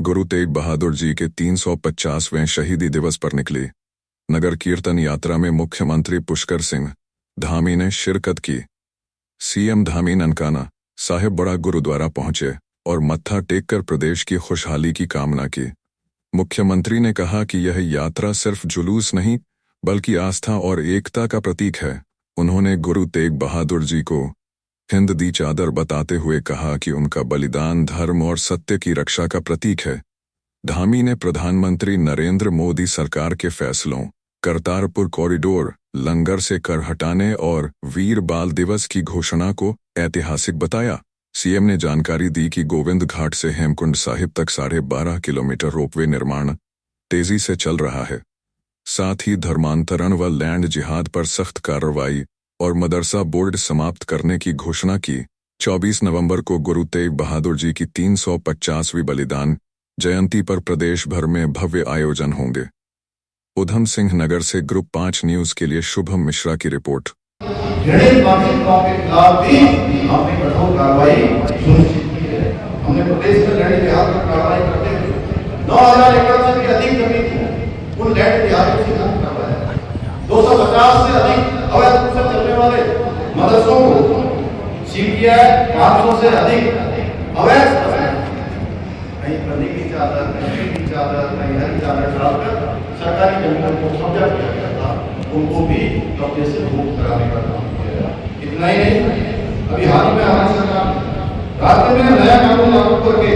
गुरु तेग बहादुर जी के 350वें शहीदी दिवस पर निकली नगर कीर्तन यात्रा में मुख्यमंत्री पुष्कर सिंह धामी ने शिरकत की। सीएम धामी ननकाना साहिब बड़ा गुरुद्वारा पहुंचे और मत्था टेककर प्रदेश की खुशहाली की कामना की। मुख्यमंत्री ने कहा कि यह यात्रा सिर्फ जुलूस नहीं बल्कि आस्था और एकता का प्रतीक है। उन्होंने गुरु तेग बहादुर जी को हिंद दी चादर बताते हुए कहा कि उनका बलिदान धर्म और सत्य की रक्षा का प्रतीक है। धामी ने प्रधानमंत्री नरेंद्र मोदी सरकार के फैसलों, करतारपुर कॉरिडोर, लंगर से कर हटाने और वीर बाल दिवस की घोषणा को ऐतिहासिक बताया। सीएम ने जानकारी दी कि गोविंद घाट से हेमकुंड साहिब तक 12.5 किलोमीटर रोपवे निर्माण तेजी से चल रहा है। साथ ही धर्मांतरण व लैंड जिहाद पर सख्त कार्रवाई और मदरसा बोर्ड समाप्त करने की घोषणा की। 24 नवंबर को गुरु तेग बहादुर जी की 350वीं बलिदान जयंती पर प्रदेश भर में भव्य आयोजन होंगे। उधम सिंह नगर से ग्रुप 5 न्यूज के लिए शुभम मिश्रा की रिपोर्ट। हमने प्रदेश में लैंड जिहाद पर कार्रवाई करते हुए 9000 एकड़ से भी अधिक जमीन को उन लैंड जिहाद को सिद्धांत करवाया। 250 से अधिक अवैध रूप से चलने वाले मदरसों को सीपीआई 500 से अधिक अवैध कहीं पन्नी की चादर, कहीं की चादर, कहीं हरी चादर डालकर सरकारी जमीनों को कब्जा किया गया था, उनको भी कब्जे से मुक्त कराने का काम किया। इतना ही नहीं, अभी हाल में हमारी सरकार राज्य में नया कानून लागू करके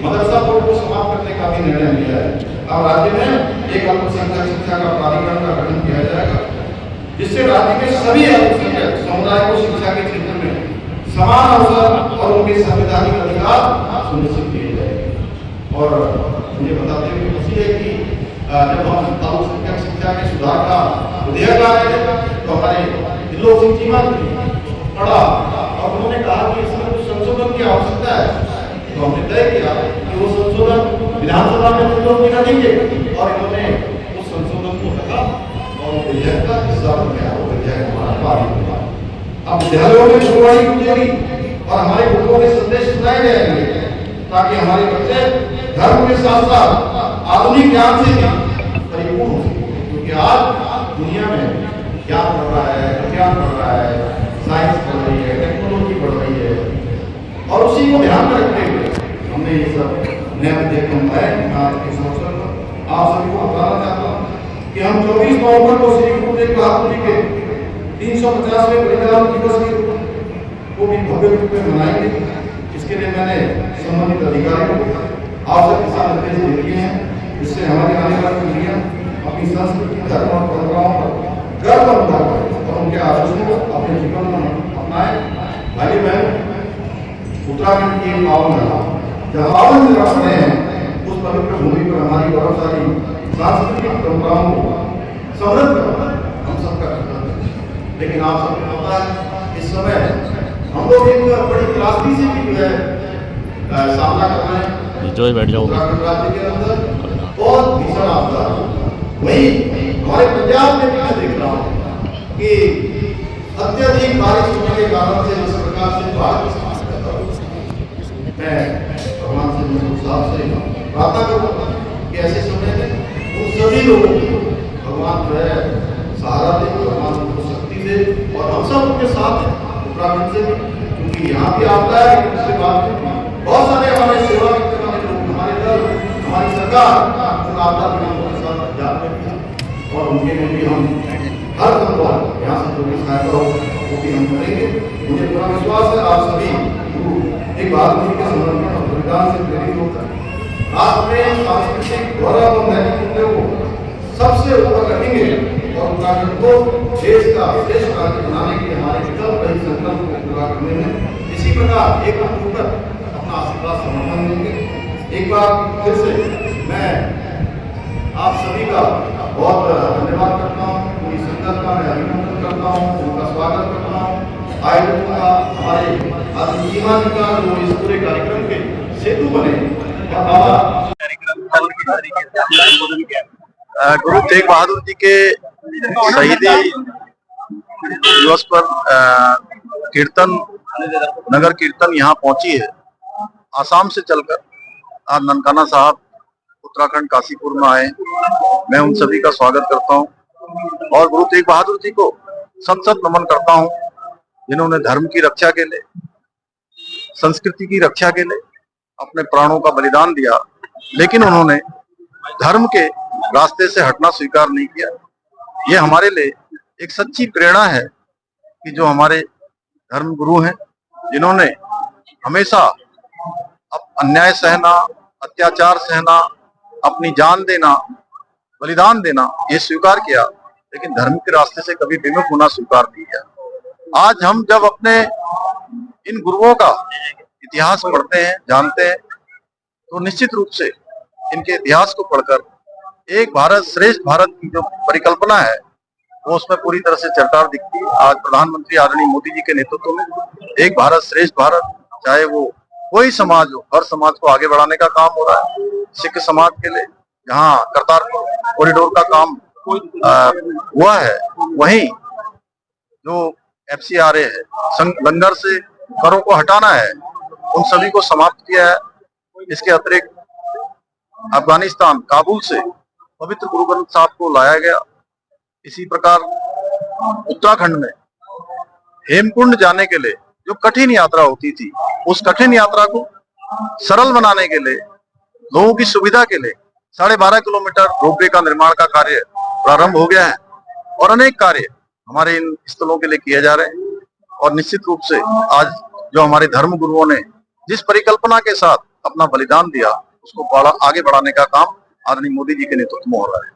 मदरसा बोर्ड को समाप्त करने का भी निर्णय लिया है। अब राज्य में एक अल्पसंख्यक शिक्षा का प्राधिकरण का गठन किया जाएगा, जिससे राज्य के सभी अल्पसंख्यक समुदाय को शिक्षा के क्षेत्र में समान अवसर और उनके संवैधानिक अधिकार सुनिश्चित किए जाएंगे। और मुझे बताते हुए खुशी है कि जब हम अल्पसंख्यक शिक्षा के सुधार का विधेयक ला रहे थे तो हमारे दिलों सिंह चीमा पढ़ा और उन्होंने कहा कि इसमें कुछ संशोधन की आवश्यकता है। तो हमने तय किया कि वो संशोधन विधानसभा में लोग बिना देंगे और इन्होंने उस संशोधन को रखा और विधेयक का हिस्सा बन गया। वो विधेयक हमारा पारित हुआ। अब विद्यालयों में गुरुवाणी गुंजेगी और हमारे गुरुओं के संदेश सुनाए जाएंगे ताकि हमारे बच्चे धर्म के साथ साथ आधुनिक ज्ञान से भी परिपूर्ण हो सके। क्योंकि आज दुनिया में ज्ञान बढ़ रहा है, विज्ञान बढ़ रहा है, साइंस बढ़ रही है, टेक्नोलॉजी बढ़ रही है और उसी को ध्यान में रखते हुए हमने ये सब नया विधेयक बनाया। आज के अवसर पर आप सभी को बताना चाहता हूँ कि हम 24 नवंबर को श्री गुरु तेग बहादुर जी के 350वें बलिदान दिवस को भी भव्य रूप में मनाएंगे। इसके लिए मैंने संबंधित अधिकारियों को आवश्यक दिशा निर्देश दे दिए हैं, जिससे हमारी आने वाली पीढ़ियां अपनी संस्कृति, धर्म और परंपराओं पर गर्व अनुभव करें और उनके आदर्शों को अपने जीवन में अपनाएं। भाई बहन, उत्तराखंड की पावन धरा जहाँ पावन से रख रहे हैं, उस पवित्र भूमि पर हमारी गौरवशाली सांस्कृतिक परंपराओं को समृद्ध करना हम सबका कर्तव्य है। लेकिन आप सबको पता है इस समय हम लोग एक बड़ी त्रासदी से भी जो है सामना कर रहे हैं। उत्तराखंड राज्य के अंदर बहुत भीषण आपदा। वही हमारे पंजाब में भी मैं देख रहा हूँ कि अत्यधिक बारिश होने के कारण से इस प्रकार से बाढ़ मैं भगवान से मजबूत साहब से प्रार्थना करूँगा कि ऐसे समय में उन सभी लोगों को भगवान जो है सहारा दे, भगवान उनको शक्ति दे और हम सब उनके साथ हैं उत्तराखंड से भी, क्योंकि यहाँ भी आपदा है। उसके बाद बहुत सारे हमारे सेवा करने वाले लोग, हमारे दल, हमारी सरकार उन आपदा पीड़ितों के साथ जाते हैं और उनके लिए भी हम हर संभव यहाँ से जो भी सहायता हो वो भी हम करेंगे। मुझे पूरा विश्वास है आप सभी एक बहादुर जी के समर्पण और बलिदान से प्रेरित होकर राष्ट्र में सांस्कृतिक गौरव और नैतिक मूल्यों को सबसे ऊपर रखेंगे और उत्तराखंड को देश का विशेष राज्य बनाने के हमारे विकल्प रहित संकल्प को पूरा करने में इसी प्रकार एक होकर अपना आशीर्वाद समर्थन देंगे। एक बार फिर से मैं आप सभी का बहुत धन्यवाद करता हूँ। पूरी संगत का मैं अभिनंदन करता हूँ, उनका स्वागत करता हूँ। आयोजकों का, हमारे आदिजीवा जी का जो इस पूरे कार्यक्रम के सेतु बने। गुरु तेग बहादुर जी के शहीदी दिवस पर कीर्तन, नगर कीर्तन यहाँ पहुंची है। आसाम से चलकर आज ननकाना साहब उत्तराखंड काशीपुर में आए। मैं उन सभी का स्वागत करता हूं और गुरु तेग बहादुर जी को सत सत नमन करता हूं, जिन्होंने धर्म की रक्षा के लिए, संस्कृति की रक्षा के लिए अपने प्राणों का बलिदान दिया, लेकिन उन्होंने धर्म के रास्ते से हटना स्वीकार नहीं किया। ये हमारे लिए एक सच्ची प्रेरणा है कि जो हमारे धर्म गुरु हैं, जिन्होंने हमेशा अन्याय सहना, अत्याचार सहना, अपनी जान देना, बलिदान देना ये स्वीकार किया, लेकिन धर्म के रास्ते से कभी विमुख होना स्वीकार नहीं किया। आज हम जब अपने इन गुरुओं का इतिहास पढ़ते हैं, जानते हैं, तो निश्चित रूप से इनके इतिहास को पढ़कर एक भारत श्रेष्ठ भारत की जो परिकल्पना है वो उसमें पूरी तरह से चरकार दिखती है। आज प्रधानमंत्री आदरणीय मोदी जी के नेतृत्व में एक भारत श्रेष्ठ भारत, चाहे वो कोई समाज हो, हर समाज को आगे बढ़ाने का काम हो रहा है। सिख समाज के लिए जहाँ करतारपुर कॉरिडोर का काम हुआ है, वहीं जो FCRA है, लंगर से करों को हटाना है, उन सभी को समाप्त किया है। इसके अतिरिक्त अफगानिस्तान काबुल से पवित्र गुरु ग्रंथ साहब को लाया गया। इसी प्रकार उत्तराखंड में हेमकुंड जाने के लिए जो कठिन यात्रा होती थी, उस कठिन यात्रा को सरल बनाने के लिए, लोगों की सुविधा के लिए 12.5 किलोमीटर रोपवे का निर्माण का कार्य प्रारंभ हो गया है और अनेक कार्य हमारे इन स्थलों के लिए किए जा रहे हैं। और निश्चित रूप से आज जो हमारे धर्म गुरुओं ने जिस परिकल्पना के साथ अपना बलिदान दिया, उसको आगे बढ़ाने का काम आदरणीय मोदी जी के नेतृत्व में हो रहा है।